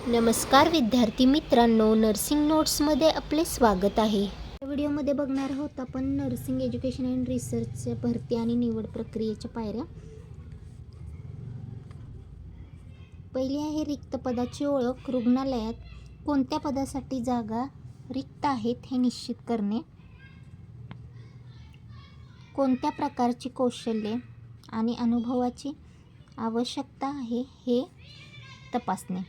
नमस्कार विद्यार्थी मित्रांनो, नर्सिंग नोट्समध्ये आपले स्वागत आहे. या व्हिडिओमध्ये बघणार आहोत आपण नर्सिंग एज्युकेशन अँड रिसर्चच्या भरती आणि निवड प्रक्रियेच्या पायऱ्या. पहिली आहे रिक्त पदाची ओळख. रुग्णालयात कोणत्या पदासाठी जागा रिक्त आहेत हे निश्चित करणे. कोणत्या प्रकारची कौशल्ये आणि अनुभवाची आवश्यकता आहे हे तपासणे.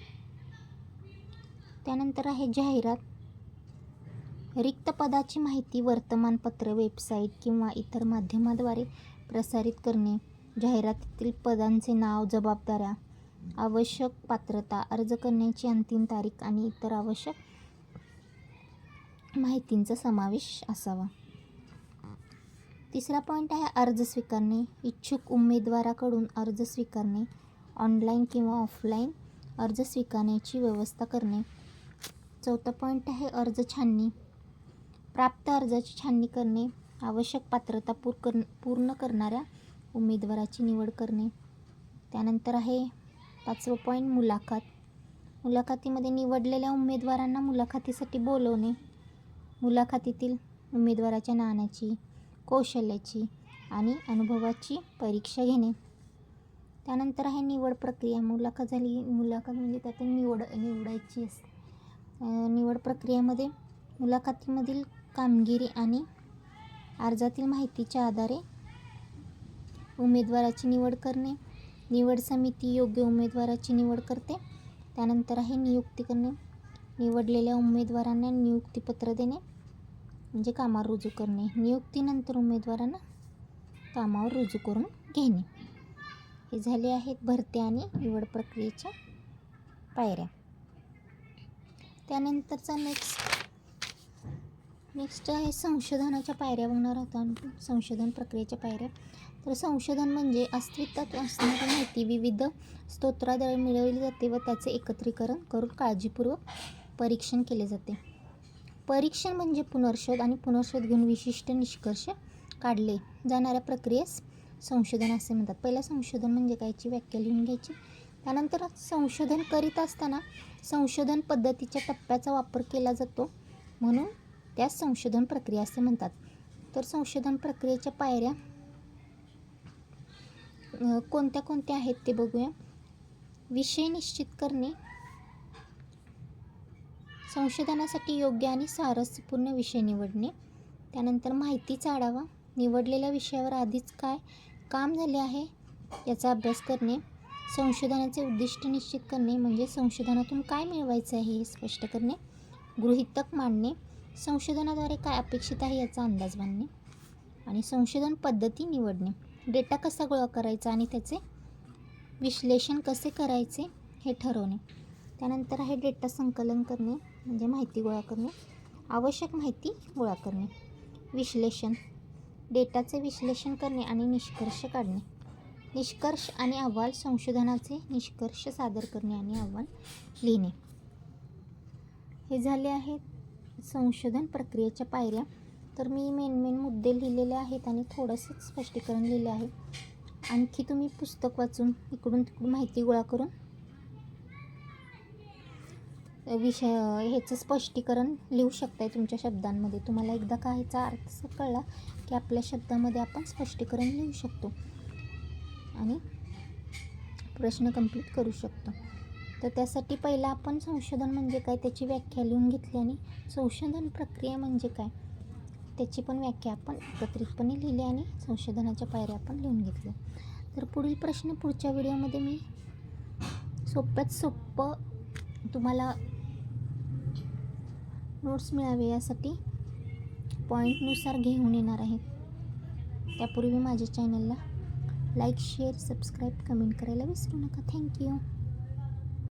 त्यानंतर आहे जाहिरात. रिक्त पदाची माहिती वर्तमानपत्र, वेबसाईट किंवा इतर माध्यमाद्वारे प्रसारित करणे. जाहिरातीतील पदांचे नाव, जबाबदाऱ्या, आवश्यक पात्रता, अर्ज करण्याची अंतिम तारीख आणि इतर आवश्यक माहितींचा समावेश असावा. तिसरा पॉईंट आहे अर्ज स्वीकारणे. इच्छुक उमेदवाराकडून अर्ज स्वीकारणे. ऑनलाईन किंवा ऑफलाईन अर्ज स्वीकारण्याची व्यवस्था करणे. चौथा पॉईंट आहे अर्ज छाननी. प्राप्त अर्जाची छाननी करणे. आवश्यक पात्रता पूर्ण करणाऱ्या उमेदवाराची निवड करणे. त्यानंतर आहे पाचवं पॉईंट मुलाखत. मुलाखतीमध्ये निवडलेल्या उमेदवारांना मुलाखतीसाठी बोलवणे. मुलाखतीतील उमेदवाराच्या ज्ञानाची, कौशल्याची आणि अनुभवाची परीक्षा घेणे. त्यानंतर आहे निवड प्रक्रिया. मुलाखत म्हणजे त्यातून निवडायची असते. निवड प्रक्रियेमध्ये मुलाखतीमधील कामगिरी आणि अर्जातील माहितीच्या आधारे उमेदवाराची निवड करणे. निवड समिती योग्य उमेदवाराची निवड करते. त्यानंतर आहे नियुक्ती करणे. निवडलेल्या उमेदवारांना नियुक्तीपत्र देणे म्हणजे कामावर रुजू करणे. नियुक्तीनंतर उमेदवारांना कामावर रुजू करून घेणे. हे झाले आहेत भरती आणि निवड प्रक्रियेच्या पायऱ्या. त्यानंतरचा नेक्स्ट आहे संशोधनाच्या पायऱ्या बघणार आहोत आपण. संशोधन प्रक्रियेच्या पायऱ्या. तर संशोधन म्हणजे अस्तित्वात असणारी माहिती विविध स्रोतांद्वारे मिळवली जाते व त्याचे एकत्रीकरण करून काळजीपूर्वक परीक्षण केले जाते. परीक्षण म्हणजे पुनर्शोध आणि पुनर्शोध घेऊन विशिष्ट निष्कर्ष काढले जाणाऱ्या प्रक्रियेस संशोधन असे म्हणतात. पहिला संशोधन म्हणजे कायची व्याख्या लिहून घ्यायची. त्यानंतर संशोधन करीत असताना संशोधन पद्धतीच्या टप्प्याचा वापर केला जातो म्हणून त्यास संशोधन प्रक्रिया असे म्हणतात. तर संशोधन प्रक्रियेच्या पायऱ्या कोणत्या कोणत्या आहेत ते बघूया. विषय निश्चित करणे. संशोधनासाठी योग्य आणि स्वारस्यपूर्ण विषय निवडणे. त्यानंतर माहितीचा आढावा. निवडलेल्या विषयावर आधीच काय काम झाले आहे याचा अभ्यास करणे. संशोधनाचे उद्दिष्ट निश्चित करणे म्हणजे संशोधनातून काय मिळवायचे आहे हे स्पष्ट करणे. गृहीतक मांडणे. संशोधनाद्वारे काय अपेक्षित आहे याचा अंदाज बांधणे. आणि संशोधन पद्धती निवडणे. डेटा कसा गोळा करायचा आणि त्याचे विश्लेषण कसे करायचे हे ठरवणे. त्यानंतर आहे डेटा संकलन करणे म्हणजे माहिती गोळा करणे. आवश्यक माहिती गोळा करणे. विश्लेषण. डेटाचे विश्लेषण करणे आणि निष्कर्ष काढणे. निष्कर्ष आणि अहवाल. संशोधनाचे निष्कर्ष सादर करणे आणि अहवाल लिहिणे. हे झाले आहेत संशोधन प्रक्रियेच्या पायऱ्या. तर मी मेन मुद्दे लिहिलेले आहेत आणि थोडंसं स्पष्टीकरण लिहिले आहे. आणखी तुम्ही पुस्तक वाचून इकडून तिकडून माहिती गोळा करून ह्याचं स्पष्टीकरण लिहू शकताय तुमच्या शब्दांमध्ये. तुम्हाला एकदा का ह्याचा अर्थ कळला की आपल्या शब्दामध्ये आपण स्पष्टीकरण लिहू शकतो आणि प्रश्न कंप्लीट करू शकतो. तर त्यासाठी पहिला आपण संशोधन म्हणजे काय त्याची व्याख्या लिहून घेतली आणि संशोधन प्रक्रिया म्हणजे काय त्याची पण व्याख्या आपण एकत्रितपणे लिहिली आणि संशोधनाच्या पायऱ्या आपण लिहून घेतल्या. तर पुढील प्रश्न पुढच्या व्हिडिओमध्ये मी सोप्यात सोपं तुम्हाला नोट्स मिळावे यासाठी पॉईंटनुसार घेऊन येणार आहे. त्यापूर्वी माझ्या चॅनलला लाईक, शेअर, सबस्क्राईब, कमेंट करायला विसरू नका. थँक्यू.